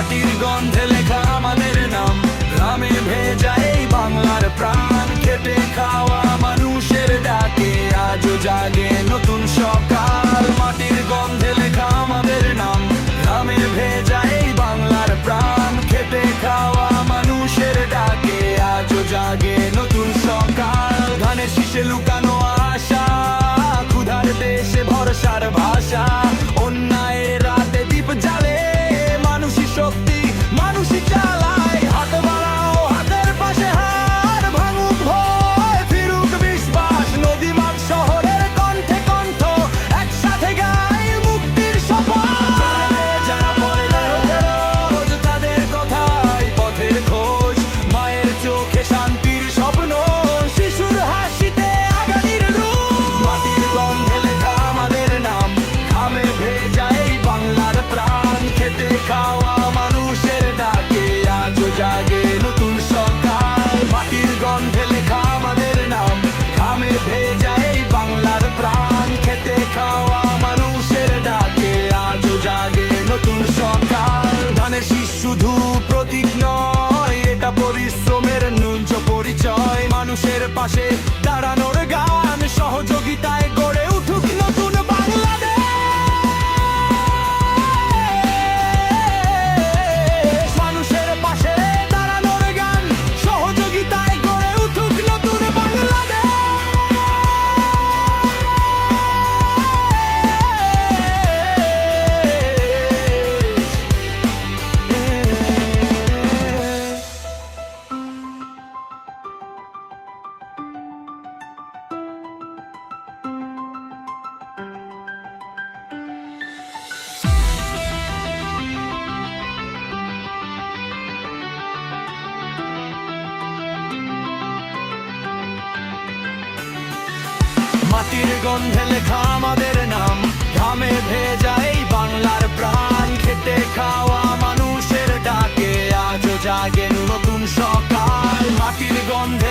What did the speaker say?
মাটির গন্ধে লেখা আমাদের নাম, গ্রামে ভেজা এই বাংলার প্রাণ। খেটে খাওয়া মানুষের ডাকে আজও জাগে নতুন সকাল। মাটির গন্ধে লেখা আমাদের নাম, গ্রামে ভেজা এই বাংলার প্রাণ। খেটে খাওয়া মানুষের ডাকে আজও জাগে নতুন সকাল। ধানের শীষে লুকানো আশা, ক্ষুধার দেশে ভরসার ভাষা। অন্যায়ের রাতে দীপ জ্বালে মানুষই শক্তি, মানুষই চালায়। হাত বাড়াও, হাতের পাশে হাত, ভাঙুক ভয়, ফিরুক বিশ্বাস। নদী মাঠ শহরের কণ্ঠে কণ্ঠ, একসাথে গাই মুক্তির শপথ। যারা পড়ে রোজ তাদের কথাই পথের খোঁজ। মায়ের চোখে শান্তির স্বপ্ন, শিশুর হাসিতে আগামীর রূপ। মাটির গন্ধে লেখা আমাদের নাম, ঘামে ভেজা এই বাংলার প্রাণ। খেটে খাওয়া মানুষের ডাকে আজও জাগে নতুন সকাল। মাটির গন্ধে লেখা আমাদের নাম, ঘামে ভেজা এই বাংলার প্রাণ। খেটে খাওয়া মানুষের ডাকে আজও জাগে নতুন সকাল। ধানের শীষ শুধু প্রতীক নয়, এটা পরিশ্রমের ন্যূনচ পরিচয়। মানুষের পাশে দাঁড়ানোর গান, সহযোগিতায় গড়ে উঠুক নতুন বাংলাদেশ। মানুষের পাশে দাঁড়ানোর গান, সহযোগিতায় গড়ে উঠুক নতুন বাংলাদেশ। মাটির গন্ধে লেখা আমাদের নাম, ঘামে ভেজা এই বাংলার প্রাণ। খেটে খাওয়া মানুষের ডাকে আজও জাগে নতুন সকাল। মাটির গন্ধে